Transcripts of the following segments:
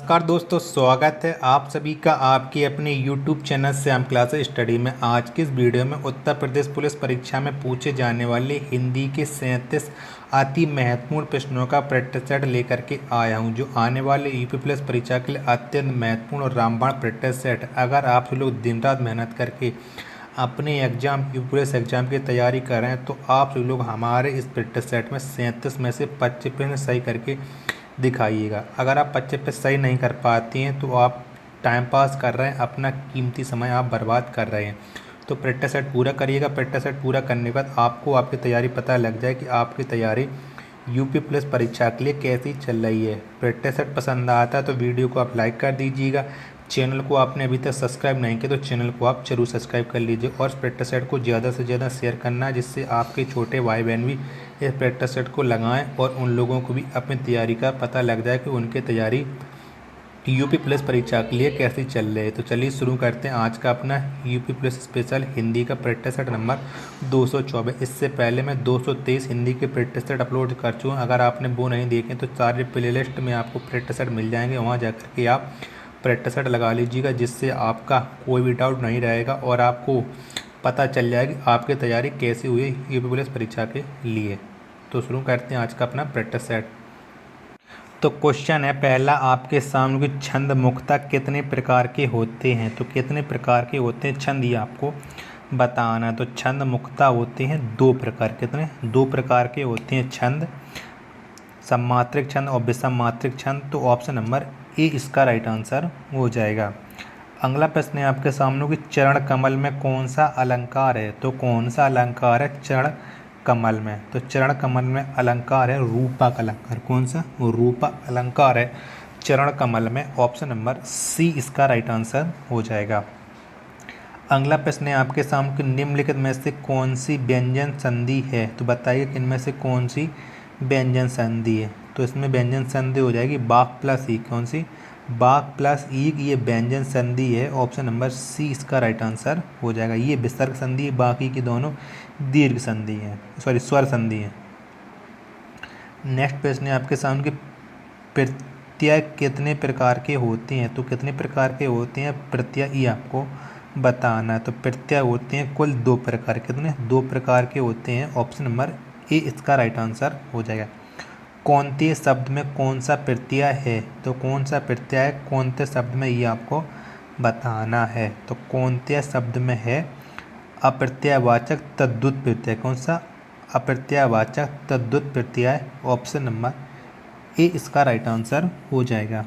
नमस्कार दोस्तों, स्वागत है आप सभी का आपके अपने YouTube channel Shyam classes study में। आज की इस वीडियो में उत्तर प्रदेश पुलिस परीक्षा में पूछे जाने वाले हिंदी के 37 अति महत्वपूर्ण प्रश्नों का प्रैक्टिस सेट लेकर के आया हूं, जो आने वाले यूपी पुलिस परीक्षा के लिए अत्यंत महत्वपूर्ण और रामबाण प्रैक्टिस सेट। अगर आप लोग दिन रात मेहनत करके अपने एग्जाम यूपी पुलिस एग्जाम की तैयारी कर रहे हैं तो आप लोग हमारे इस प्रैक्टिस सेट में 37 में से 25 प्रश्न सही करके दिखाइएगा। अगर आप 25 पे सही नहीं कर पाती हैं तो आप टाइम पास कर रहे हैं, अपना कीमती समय आप बर्बाद कर रहे हैं। तो प्रैक्टिस सेट पूरा करिएगा। प्रैक्टिस सेट पूरा करने के बाद आपको आपकी तैयारी पता लग जाए कि आपकी तैयारी यूपी पुलिस परीक्षा के लिए कैसी चल रही है। प्रैक्टिस सेट पसंद आता है तो वीडियो को आप लाइक कर दीजिएगा। चैनल को आपने अभी तक सब्सक्राइब नहीं किया तो चैनल को आप जरूर सब्सक्राइब कर लीजिए और इस प्रैक्टिस सेट को ज़्यादा से ज़्यादा शेयर करना, जिससे आपके छोटे भाई बहन भी इस प्रैक्टिस सेट को लगाएं और उन लोगों को भी अपनी तैयारी का पता लग जाए कि उनकी तैयारी यूपी पुलिस परीक्षा के लिए कैसी चल रही है। तो चलिए शुरू करते हैं आज का अपना यूपी पुलिस स्पेशल हिंदी का प्रैक्टिस सेट नंबर 224। इससे पहले मैं 223 हिंदी के प्रैक्टिस सेट अपलोड कर चुका हूँ। अगर आपने वो नहीं देखे तो सारे प्लेलिस्ट में आपको प्रैक्टिस सेट मिल जाएंगे, वहाँ जाकर के आप प्रैक्टिस सेट लगा लीजिएगा, जिससे आपका कोई भी डाउट नहीं रहेगा और आपको पता चल जाएगी आपकी तैयारी कैसी हुई यूपी पुलिस परीक्षा के लिए। तो शुरू करते हैं आज का अपना प्रैक्टिस सेट। तो क्वेश्चन है पहला आपके सामने कि छंद मुक्ता कितने प्रकार के होते हैं। तो कितने प्रकार के होते हैं छंद, ये आपको बताना है। तो छंद मुक्ता होते हैं 2 प्रकार। कितने? 2 प्रकार के होते हैं छंद, सम्मात्रिक छंद और विषममात्रिक छंद। तो ऑप्शन नंबर ए इसका राइट आंसर हो जाएगा। अगला प्रश्न है आपके सामने कि चरण कमल में कौन सा अलंकार है। तो कौन सा अलंकार है चरण कमल में? तो चरण कमल में अलंकार है रूपक अलंकार। कौन सा? रूपक अलंकार है चरण कमल में। ऑप्शन नंबर सी इसका राइट आंसर हो जाएगा। अगला प्रश्न है आपके सामने कि निम्नलिखित में से कौन सी व्यंजन संधि है। तो बताइए कि इनमें से कौन सी व्यंजन संधि है। तो इसमें व्यंजन संधि हो जाएगी बाक प्लस ई। कौन सी? बाक प्लस ई, ये व्यंजन संधि है। ऑप्शन नंबर सी इसका राइट आंसर हो जाएगा। ये विसर्ग संधि है, बाकी की दोनों दीर्घ संधि है, सॉरी स्वर संधि है। नेक्स्ट प्रश्न है आपके सामने कि प्रत्यय कितने प्रकार के होते हैं। तो कितने प्रकार के होते हैं प्रत्यय, ये आपको बताना है। तो प्रत्यय होते हैं कुल 2 प्रकार। कितने? 2 प्रकार के होते हैं। ऑप्शन नंबर ए इसका राइट आंसर हो जाएगा। कौनते शब्द में कौन सा प्रत्यय है। तो कौन सा प्रत्यय है कौनते शब्द में, ये आपको बताना है। तो कौनते शब्द में है अप्रत्ययवाचक तद्भुत प्रत्यय। कौन सा? अप्रत्ययवाचक तद्भुत प्रत्यय। ऑप्शन नंबर ए इसका राइट आंसर हो जाएगा।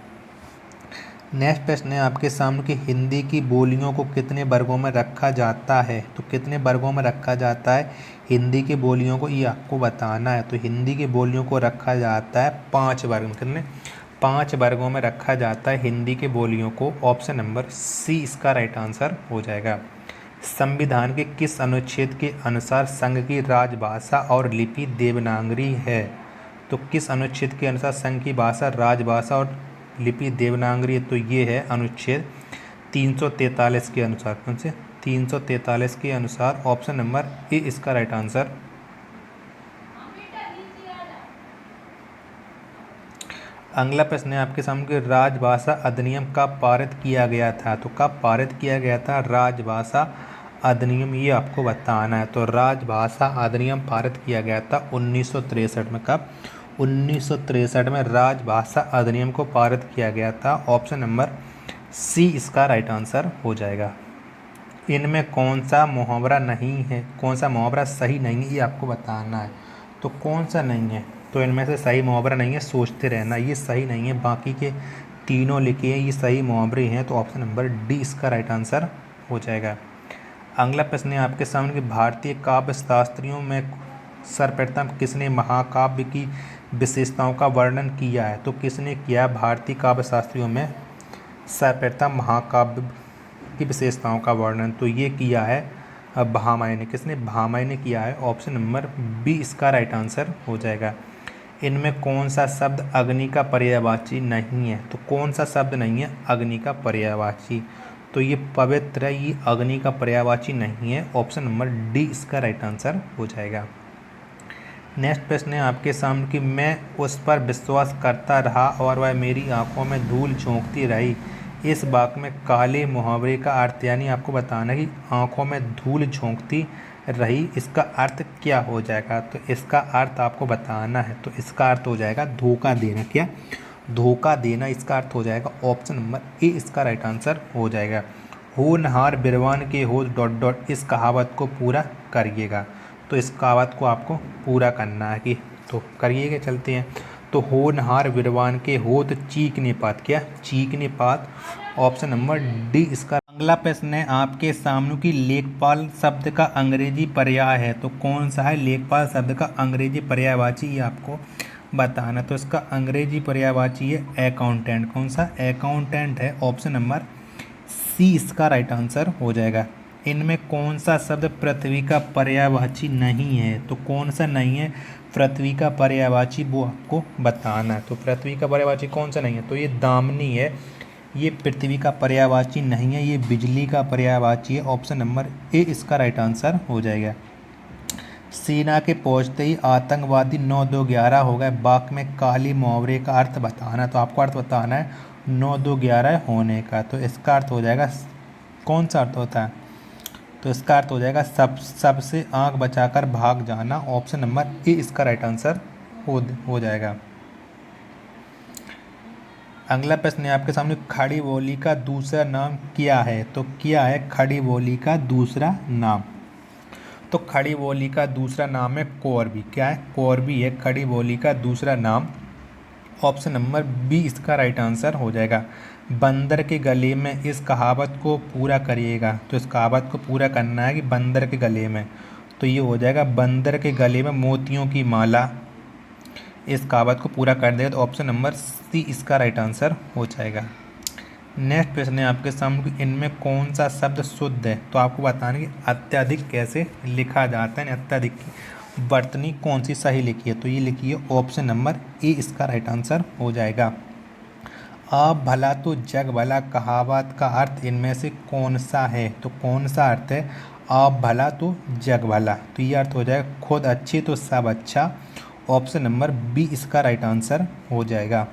नेक्स्ट प्रश्न है आपके सामने कि हिंदी की बोलियों को कितने वर्गों में रखा जाता है। तो कितने वर्गों में रखा जाता है हिंदी की बोलियों को, ये आपको बताना है। तो हिंदी की बोलियों को रखा जाता है 5 वर्ग में। कितने? 5 वर्गों में रखा जाता है हिंदी के बोलियों को। ऑप्शन नंबर सी इसका राइट आंसर हो जाएगा। संविधान के किस अनुच्छेद के अनुसार संघ की राजभाषा और लिपि देवनागरी है। तो किस अनुच्छेद के अनुसार संघ की भाषा राजभाषा और लिपि देवनागरी? तो ये है अनुच्छेद 343 के अनुसार। कौन से? 343 के अनुसार। ऑप्शन नंबर ए इसका राइट आंसर। अगला प्रश्न है आपके सामने कि राजभाषा अधिनियम कब पारित किया गया था। तो कब पारित किया गया था राजभाषा अधिनियम, ये आपको बताना है। तो राजभाषा अधिनियम पारित किया गया था 1963 में। कब? 1963 में राजभाषा अधिनियम को पारित किया गया था। ऑप्शन नंबर सी इसका राइट आंसर हो जाएगा। इनमें कौन सा मुहावरा नहीं है, कौन सा मुहावरा सही नहीं है, ये आपको बताना है। तो कौन सा नहीं है? तो इनमें से सही मुहावरा नहीं है सोचते रहना, ये सही नहीं है। बाकी के तीनों लिखे हैं ये सही मुहावरे हैं। तो ऑप्शन नंबर डी इसका राइट आंसर हो जाएगा। अगला प्रश्न है आपके सामने कि भारतीय काव्य शास्त्रियों में सर्वप्रथम किसने महाकाव्य की विशेषताओं का वर्णन किया है। तो किसने किया भारतीय काव्य शास्त्रियों में सर्वप्रथम महाकाव्य की विशेषताओं का वर्णन? तो ये किया है भामह ने। किसने? भामह ने किया है। ऑप्शन नंबर बी इसका राइट आंसर हो जाएगा। इनमें कौन सा शब्द अग्नि का पर्यायवाची नहीं है। तो कौन सा शब्द नहीं है अग्नि का पर्यायवाची? तो ये पवित्र है, ये अग्नि का पर्यायवाची नहीं है। ऑप्शन नंबर डी इसका राइट आंसर हो जाएगा। नेक्स्ट प्रश्न है आपके सामने कि मैं उस पर विश्वास करता रहा और वह मेरी आंखों में धूल झोंकती रही। इस वाक्य में काले मुहावरे का अर्थ यानी आपको बताना है कि आंखों में धूल झोंकती रही, इसका अर्थ क्या हो जाएगा। तो इसका अर्थ आपको बताना है। तो इसका अर्थ हो जाएगा धोखा देना। क्या? धोखा देना इसका अर्थ हो जाएगा। ऑप्शन नंबर ए इसका राइट आंसर हो जाएगा। होनहार बिरवान के हो डॉट डॉट, इस कहावत को पूरा करिएगा। तो इस कहावत को आपको पूरा करना है कि तो करिएगा। चलते हैं। तो होनहार बिरवान के होत चीकने पात। क्या? चीकने पात। ऑप्शन नंबर डी इसका। अगला प्रश्न है आपके सामने कि लेखपाल शब्द का अंग्रेजी पर्याय है तो कौन सा है? लेखपाल शब्द का अंग्रेजी पर्यायवाची ये आपको बताना। तो इसका अंग्रेजी पर्यायवाची है अकाउंटेंट। कौन सा? अकाउंटेंट है। ऑप्शन नंबर सी इसका राइट आंसर हो जाएगा। इनमें कौन सा शब्द पृथ्वी का पर्यायवाची नहीं है? तो कौन सा नहीं है पृथ्वी का पर्यायवाची, वो आपको बताना है। तो पृथ्वी का पर्यायवाची कौन सा नहीं है? तो ये दामिनी है, ये पृथ्वी का पर्यायवाची नहीं है, ये बिजली का पर्यायवाची है। ऑप्शन नंबर ए इसका राइट आंसर हो जाएगा। सेना के पहुंचते ही आतंकवादी 9-2-11 हो गए। वाक्य में काली मुहावरे का अर्थ बताना। तो आपको अर्थ बताना है 9-2-11 होने का। तो इसका अर्थ हो जाएगा, कौन सा अर्थ होता है? तो इसका अर्थ हो जाएगा सबसे आंख बचाकर भाग जाना। ऑप्शन नंबर ए इसका राइट आंसर हो जाएगा। अगला प्रश्न है आपके सामने, खड़ी बोली का दूसरा नाम क्या है? तो क्या है खड़ी बोली का दूसरा नाम? तो खड़ी बोली का दूसरा नाम है कोरबी। क्या है? कोरबी है खड़ी बोली का दूसरा नाम। ऑप्शन नंबर बी इसका राइट आंसर हो जाएगा। बंदर के गले में, इस कहावत को पूरा करिएगा। तो इस कहावत को पूरा करना है कि बंदर के गले में, तो ये हो जाएगा बंदर के गले में मोतियों की माला। इस कहावत को पूरा कर देगा तो ऑप्शन नंबर सी इसका राइट आंसर हो जाएगा। नेक्स्ट प्रश्न है आपके सामने, इनमें कौन सा शब्द शुद्ध है? तो आपको बताना कि अत्यधिक कैसे लिखा जाता है। अत्यधिक की वर्तनी कौन सी सही लिखी है? तो ये लिखी है ऑप्शन नंबर ए इसका राइट आंसर हो जाएगा। आप भला तो जग भला कहावत का अर्थ इनमें से कौन सा है? तो कौन सा अर्थ है आप भला तो जग भला? तो ये अर्थ हो जाएगा खुद अच्छे तो सब अच्छा। ऑप्शन नंबर बी इसका राइट आंसर हो जाएगा।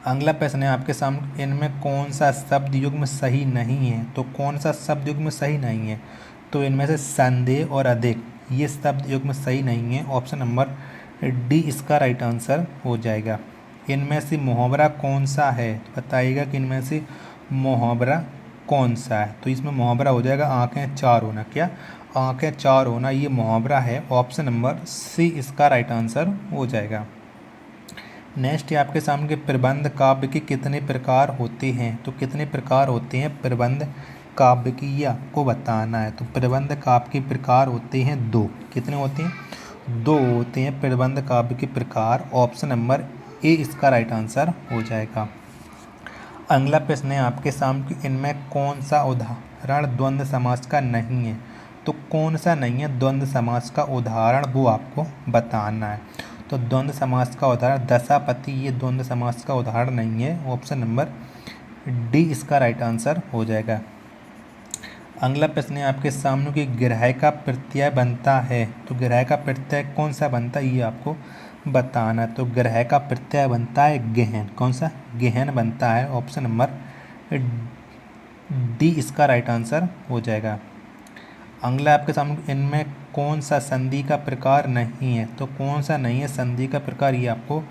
अगला प्रश्न है आपके सामने, इनमें कौन सा शब्द युग्म सही नहीं है? तो कौन सा शब्द युग्म सही नहीं है? तो इनमें से संदेह और अधिक, ये शब्द युग्म सही नहीं है। ऑप्शन नंबर डी इसका राइट आंसर हो जाएगा। इनमें से मुहावरा कौन सा है? तो बताइएगा कि इनमें से मुहावरा कौन सा है? तो इसमें मुहावरा हो जाएगा आंखें चार होना। क्या? आंखें चार होना ये मुहावरा है। ऑप्शन नंबर सी इसका राइट आंसर हो जाएगा। नेक्स्ट है आपके सामने, प्रबंध काव्य के कितने प्रकार होते हैं? तो कितने प्रकार होते हैं प्रबंध काव्य की, ये आपको बताना है। तो प्रबंध काव्य के प्रकार होते हैं दो। कितने होते हैं? दो होते हैं प्रबंध काव्य के प्रकार। ऑप्शन नंबर ए इसका राइट आंसर हो जाएगा। अगला प्रश्न है आपके सामने, इनमें कौन सा उदाहरण द्वंद्व समास का नहीं है? तो कौन सा नहीं है द्वंद्व समास का उदाहरण, वो आपको बताना है। तो द्वंद्व समास का उदाहरण दशापति, ये द्वंद्व समास का उदाहरण नहीं है। ऑप्शन नंबर डी इसका राइट आंसर हो जाएगा। अगला प्रश्न है आपके सामने कि ग्रह का प्रत्यय बनता है। तो ग्रह का प्रत्यय कौन सा बनता है ये आपको बताना। तो ग्रह का प्रत्यय बनता है गहन। कौन सा? गहन बनता है। ऑप्शन नंबर डी इसका राइट आंसर हो जाएगा। अगला आपके सामने, इनमें कौन सा संधि का प्रकार नहीं है? तो कौन सा नहीं है संधि का प्रकार, ये आपको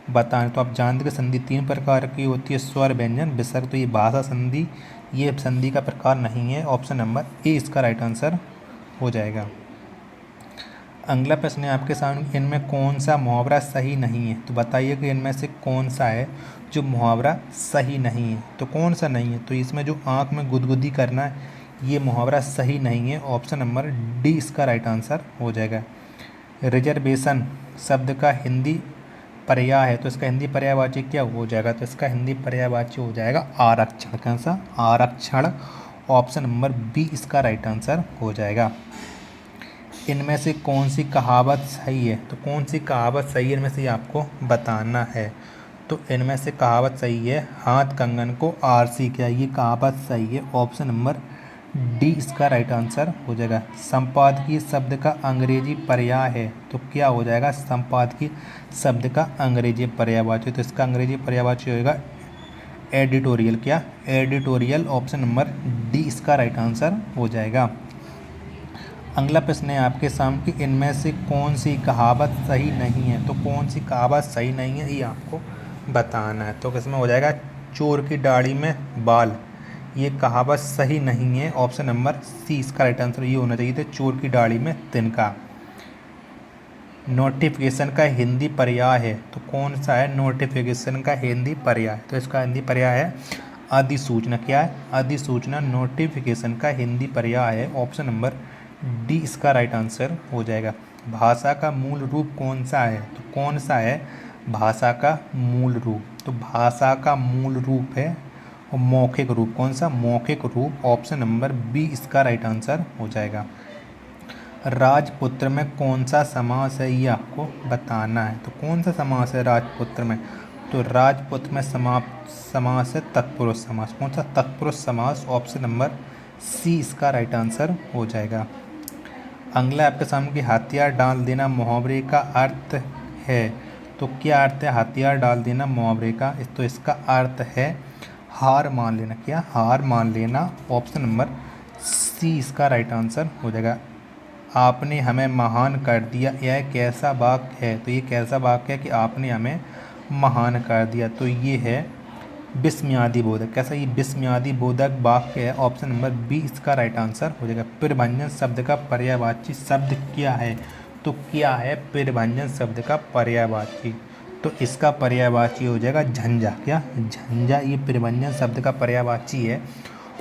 बताना। तो आप जानते हैं कि संधि तीन प्रकार की होती है, स्वर व्यंजन विसर्ग। तो ये भाषा संधि, ये संधि का प्रकार नहीं है। ऑप्शन नंबर ए इसका राइट आंसर हो जाएगा। अगला प्रश्न है आपके सामने, इनमें कौन सा मुहावरा सही नहीं है? तो बताइए कि इनमें से कौन सा है जो मुहावरा सही नहीं है। तो कौन सा नहीं है? तो इसमें जो आँख में गुदगुदी करना है, ये मुहावरा सही नहीं है। ऑप्शन नंबर डी इसका राइट आंसर हो जाएगा। रिजर्वेशन शब्द का हिंदी पर्याय है, तो इसका हिंदी पर्यायवाची क्या हो जाएगा? तो इसका हिंदी पर्यायवाची हो जाएगा आरक्षण। कौन सा? आरक्षण। ऑप्शन नंबर बी इसका राइट आंसर हो जाएगा। इनमें से कौन सी कहावत सही है? तो कौन सी कहावत सही है इनमें से आपको बताना है। तो इनमें से कहावत सही है, हाथ कंगन को आरसी क्या, ये कहावत सही है। ऑप्शन नंबर डी इसका राइट आंसर हो जाएगा। संपादकीय शब्द का अंग्रेजी पर्याय है तो क्या हो जाएगा, संपादकीय शब्द का अंग्रेजी पर्यायवाची, तो इसका अंग्रेजी पर्यायवाची होगा एडिटोरियल। क्या, एडिटोरियल, ऑप्शन नंबर डी इसका राइट आंसर हो जाएगा। अगला प्रश्न है आपके सामने कि इनमें से कौन सी कहावत सही नहीं है, तो कौन सी कहावत सही नहीं है ये आपको बताना है। तो किसमें हो जाएगा, चोर की दाढ़ी में बाल, ये कहावत सही नहीं है, ऑप्शन नंबर सी इसका राइट आंसर ये होना चाहिए था, चोर की दाढ़ी में तिनका। नोटिफिकेशन का हिंदी पर्याय है तो कौन सा है, नोटिफिकेशन का हिंदी पर्याय, तो इसका हिंदी पर्याय है अधिसूचना। क्या है, अधिसूचना नोटिफिकेशन का हिंदी पर्याय है, ऑप्शन नंबर डी इसका राइट आंसर हो जाएगा। भाषा का मूल रूप कौन सा है, तो कौन सा है भाषा का मूल रूप, तो भाषा का मूल रूप है और मौखिक रूप, कौन सा, मौखिक रूप, ऑप्शन नंबर बी इसका राइट आंसर हो जाएगा। राजपुत्र में कौन सा समास है ये आपको बताना है, तो कौन सा समास है राजपुत्र में, तो राजपुत्र में समास है तत्पुरुष समास, कौन सा, तत्पुरुष समास, ऑप्शन नंबर सी इसका राइट आंसर हो जाएगा। अगला आपके सामने कि हथियार डाल देना मुहावरे का अर्थ है, तो क्या अर्थ है हथियार डाल देना मुहावरे का, तो इसका अर्थ है हार मान लेना। क्या, हार मान लेना, ऑप्शन नंबर सी इसका राइट आंसर हो जाएगा। आपने हमें महान कर दिया, यह कैसा वाक्य है, तो ये कैसा वाक्य है कि आपने हमें महान कर दिया, तो ये है विस्मयादि बोधक। कैसा, ये विस्मयादि बोधक वाक्य है, ऑप्शन नंबर बी इसका राइट आंसर हो जाएगा। प्रभंजन शब्द का पर्यायवाची शब्द क्या है, तो क्या है प्रभंजन शब्द का पर्यायवाची, तो इसका पर्यायवाची हो जाएगा झंझा। क्या, झंझा ये प्रभंजन शब्द का पर्यायवाची है,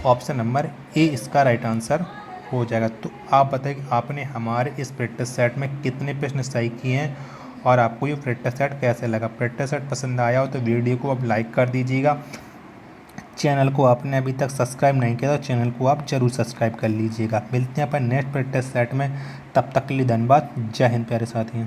ऑप्शन नंबर ए इसका राइट आंसर हो जाएगा। तो आप बताइए कि आपने हमारे इस प्रैक्टिस सेट में कितने प्रश्न सही किए हैं और आपको ये प्रैक्टिस सेट कैसे लगा। प्रैक्टिस सेट पसंद आया हो तो वीडियो को आप लाइक कर दीजिएगा। चैनल को आपने अभी तक सब्सक्राइब नहीं किया तो चैनल को आप जरूर सब्सक्राइब कर लीजिएगा। मिलते हैं अपन नेक्स्ट प्रैक्टिस सेट में, तब तक के लिए धन्यवाद। जय हिंद प्यारे साथियों।